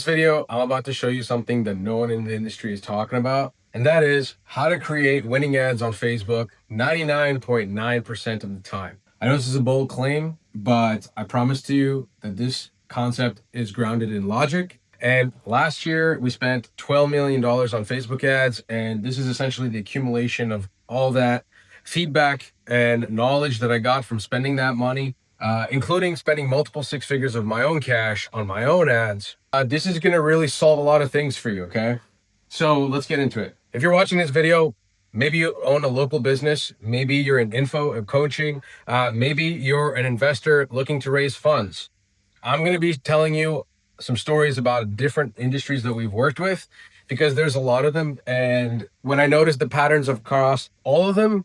This video, I'm about to show you something that no one in the industry is talking about, and that is how to create winning ads on Facebook 99.9% of the time. I know this is a bold claim, but I promise to you that this concept is grounded in logic. And last year, we spent $12 million on Facebook ads, and this is essentially the accumulation of all that feedback and knowledge that I got from spending that money, including spending multiple six figures of my own cash on my own ads. This is going to really solve a lot of things for you, okay? So let's get into it. If you're watching this video, maybe you own a local business, maybe you're in info and coaching, maybe you're an investor looking to raise funds. I'm going to be telling you some stories about different industries that we've worked with, because there's a lot of them. And when I noticed the patterns across all of them,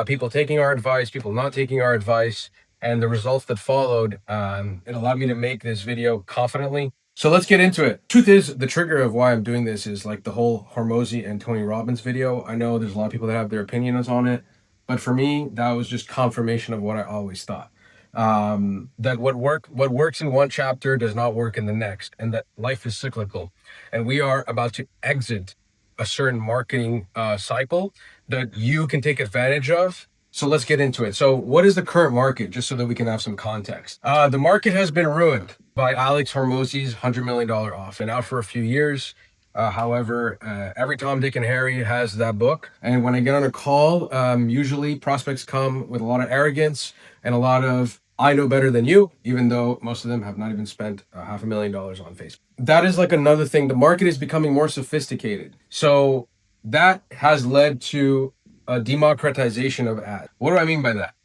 people taking our advice, people not taking our advice, and the results that followed, it allowed me to make this video confidently. So let's get into it. Truth is, the trigger of why I'm doing this is like the whole Hormozi and Tony Robbins video. I know there's a lot of people that have their opinions on it, but for me, that was just confirmation of what I always thought. That what works in one chapter does not work in the next, and that life is cyclical, and we are about to exit a certain marketing cycle that you can take advantage of. So let's get into it. So what is the current market, just so that we can have some context? The market has been ruined by Alex Hormozi's $100 million off, and out for a few years. However, every Tom, Dick, and Harry has that book. And when I get on a call, usually prospects come with a lot of arrogance and a lot of, I know better than you, even though most of them have not even spent $500,000 on Facebook. That is like another thing. The market is becoming more sophisticated. So that has led to a democratization of ads. What do I mean by that?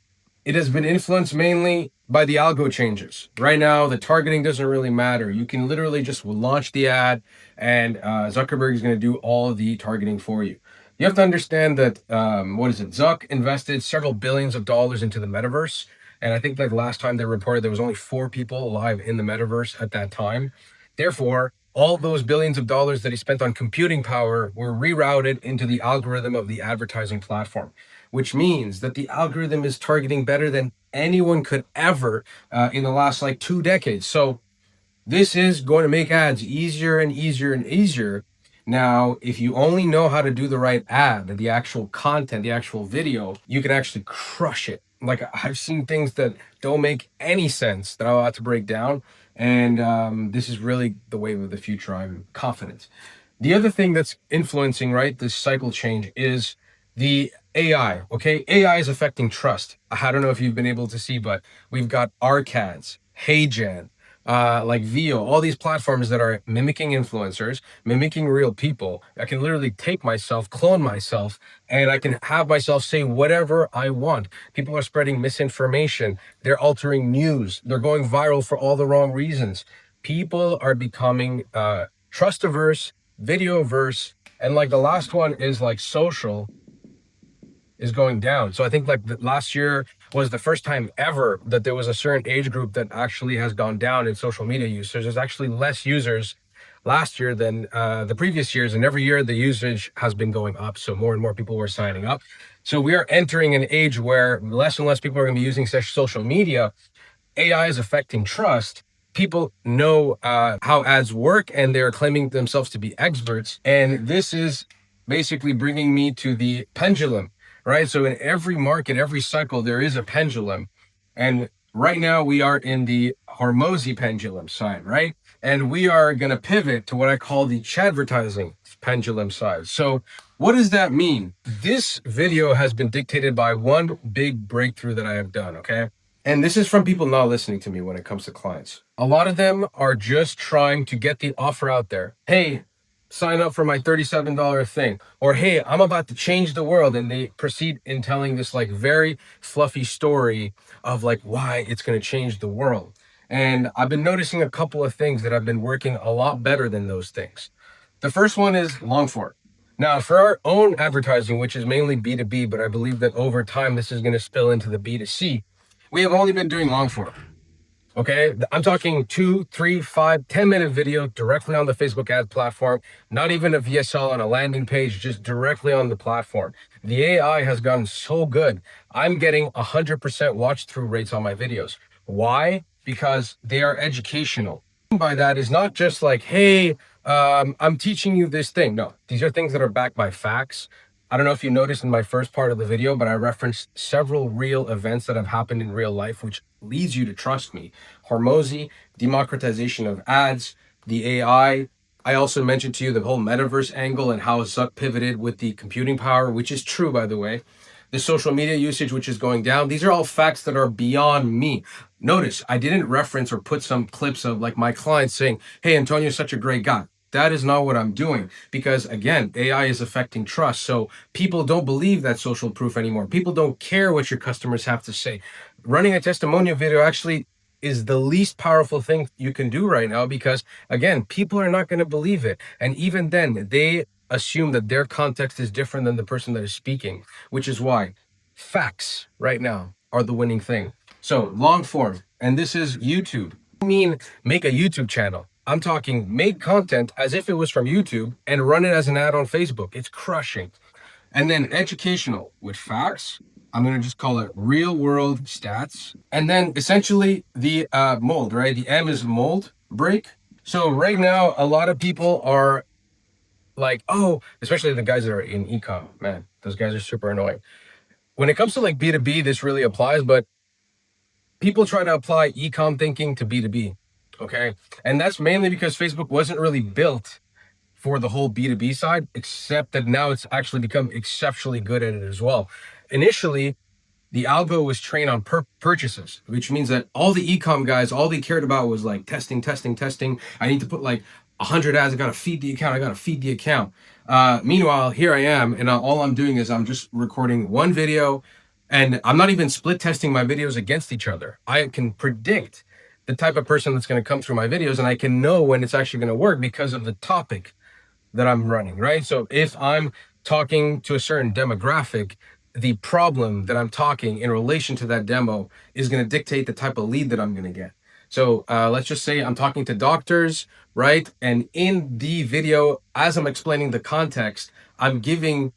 It has been influenced mainly by the algo changes. Right now, the targeting doesn't really matter. You can literally just launch the ad, and Zuckerberg is going to do all of the targeting for you. You have to understand that, Zuck invested several billions of dollars into the metaverse. And I think like last time they reported, there was only 4 people alive in the metaverse at that time. Therefore, all those billions of dollars that he spent on computing power were rerouted into the algorithm of the advertising platform, which means that the algorithm is targeting better than anyone could ever in the last like 2 decades. So this is going to make ads easier and easier and easier. Now, if you only know how to do the right ad, the actual content, the actual video, you can actually crush it. Like, I've seen things that don't make any sense that I'm about to break down. And this is really the wave of the future, I'm confident. The other thing that's influencing, right, this cycle change is the AI, okay? AI is affecting trust. I don't know if you've been able to see, but we've got Arcads, HeyGen, like Veo, all these platforms that are mimicking influencers, mimicking real people. I can literally take myself, clone myself, and I can have myself say whatever I want. People are spreading misinformation. They're altering news. They're going viral for all the wrong reasons. People are becoming trust averse, video averse, and like the last one is like social is going down. So I think like last year was the first time ever that there was a certain age group that actually has gone down in social media users. There's actually less users last year than the previous years, and every year the usage has been going up. So more and more people were signing up. So we are entering an age where less and less people are going to be using social media. AI is affecting trust. People know how ads work, and they're claiming themselves to be experts. And this is basically bringing me to the pendulum, right? So in every market, every cycle, there is a pendulum. And right now we are in the Hormozi pendulum side, right? And we are going to pivot to what I call the Chadvertising pendulum side. So what does that mean? This video has been dictated by one big breakthrough that I have done, okay? And this is from people not listening to me when it comes to clients. A lot of them are just trying to get the offer out there. Hey, sign up for my $37 thing. Or, hey, I'm about to change the world. And they proceed in telling this like very fluffy story of like why it's going to change the world. And I've been noticing a couple of things that have been working a lot better than those things. The first one is long form. Now, for our own advertising, which is mainly B2B, but I believe that over time this is going to spill into the B2C, we have only been doing long form. Okay, I'm talking 2, 3, 5, 10-minute video directly on the Facebook ad platform, not even a VSL on a landing page, just directly on the platform. The AI has gotten so good. I'm getting 100% watch through rates on my videos. Why? Because they are educational. by that is not just like, hey, I'm teaching you this thing. No, these are things that are backed by facts. I don't know if you noticed in my first part of the video, but I referenced several real events that have happened in real life, which leads you to trust me. Hormozi, democratization of ads, the AI. I also mentioned to you the whole metaverse angle and how Zuck pivoted with the computing power, which is true, by the way. The social media usage, which is going down. These are all facts that are beyond me. Notice I didn't reference or put some clips of like my clients saying, hey, Antonio's such a great guy. That is not what I'm doing because, again, AI is affecting trust. So people don't believe that social proof anymore. People don't care what your customers have to say. Running a testimonial video actually is the least powerful thing you can do right now because, again, people are not going to believe it. And even then, they assume that their context is different than the person that is speaking, which is why facts right now are the winning thing. So long form, and this is YouTube. I mean, make a YouTube channel. I'm talking make content as if it was from YouTube and run it as an ad on Facebook. It's crushing. And then educational with facts. I'm going to just call it real world stats. And then essentially the mold, right? The M is mold break. So right now, a lot of people are like, oh, especially the guys that are in ecom, man, those guys are super annoying. When it comes to like B2B, this really applies, but people try to apply ecom thinking to B2B. Okay. And that's mainly because Facebook wasn't really built for the whole B2B side, except that now it's actually become exceptionally good at it as well. Initially, the algo was trained on purchases, which means that all the ecom guys, all they cared about was like testing, testing, testing. I need to put like 100 ads. I got to feed the account. I got to feed the account. Meanwhile, here I am, and all I'm doing is I'm just recording one video, and I'm not even split testing my videos against each other. I can predict the type of person that's going to come through my videos, and I can know when it's actually going to work because of the topic that I'm running, right? So if I'm talking to a certain demographic, the problem that I'm talking in relation to that demo is going to dictate the type of lead that I'm going to get. So let's just say I'm talking to doctors, right? And in the video, as I'm explaining the context, I'm giving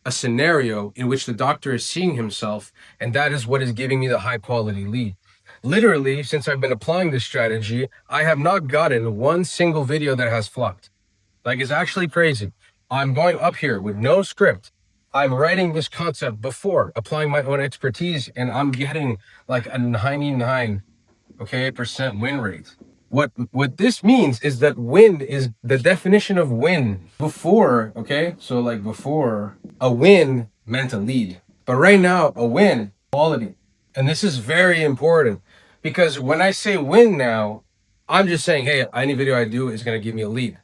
a scenario in which the doctor is seeing himself, and that is what is giving me the high quality lead. Literally, since I've been applying this strategy, I have not gotten one single video that has flopped. Like, it's actually crazy. I'm going up here with no script. I'm writing this concept before applying my own expertise, and I'm getting like a 99 percent win rate. What this means is that win is the definition of win before, okay? So like before, a win meant a lead. But right now, a win, quality. And this is very important because when I say win now, I'm just saying, hey, any video I do is going to give me a lead.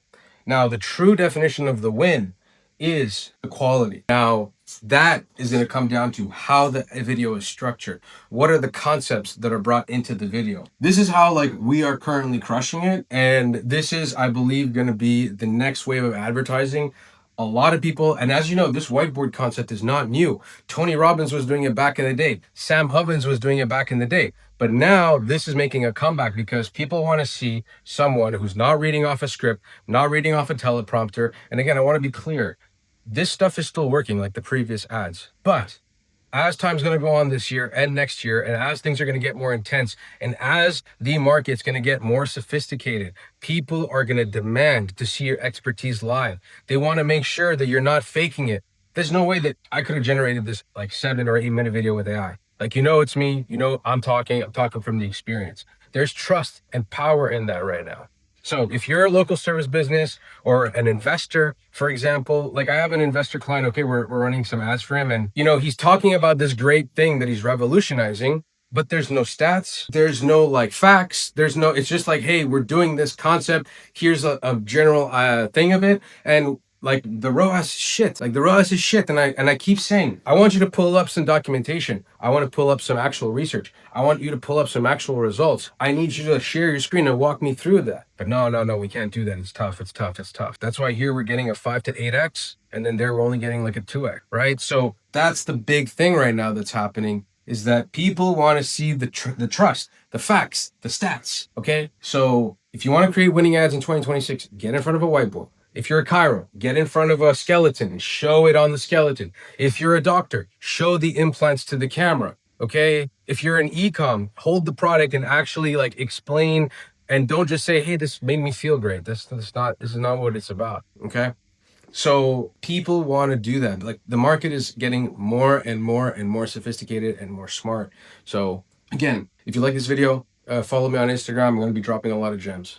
Now, the true definition of the win is the quality. Now, that is going to come down to how the video is structured. What are the concepts that are brought into the video? This is how like we are currently crushing it. And this is, I believe, going to be the next wave of advertising. A lot of people, and as you know, this whiteboard concept is not new. Tony Robbins was doing it back in the day. Sam Hovins was doing it back in the day. But now this is making a comeback because people want to see someone who's not reading off a script, not reading off a teleprompter. And again, I want to be clear. This stuff is still working like the previous ads. But as time's going to go on this year and next year, and as things are going to get more intense, and as the market's going to get more sophisticated, people are going to demand to see your expertise live. They want to make sure that you're not faking it. There's no way that I could have generated this like 7 or 8 minute video with AI. Like, it's me, I'm talking from the experience. There's trust and power in that right now. So if you're a local service business or an investor, for example, like I have an investor client, okay, we're running some ads for him, and he's talking about this great thing that he's revolutionizing, but there's no stats, there's no like facts, it's just like, hey, we're doing this concept, here's a general thing of it, and like the ROAS is shit. Like the ROAS is shit. And I keep saying, I want you to pull up some documentation. I want to pull up some actual research. I want you to pull up some actual results. I need you to share your screen and walk me through that. But no, we can't do that. It's tough. That's why here we're getting a 5 to 8x, and then there we're only getting like a 2x, right? So that's the big thing right now that's happening, is that people want to see the trust, the facts, the stats, okay? So if you want to create winning ads in 2026, get in front of a whiteboard. If you're a chiro, get in front of a skeleton and show it on the skeleton. If you're a doctor, show the implants to the camera, okay? If you're an e-com, hold the product and actually like explain And don't just say, hey, this made me feel great. This is not what it's about. Okay. So people want to do that. Like the market is getting more and more and more sophisticated and more smart. So again, if you like this video, follow me on Instagram. I'm going to be dropping a lot of gems.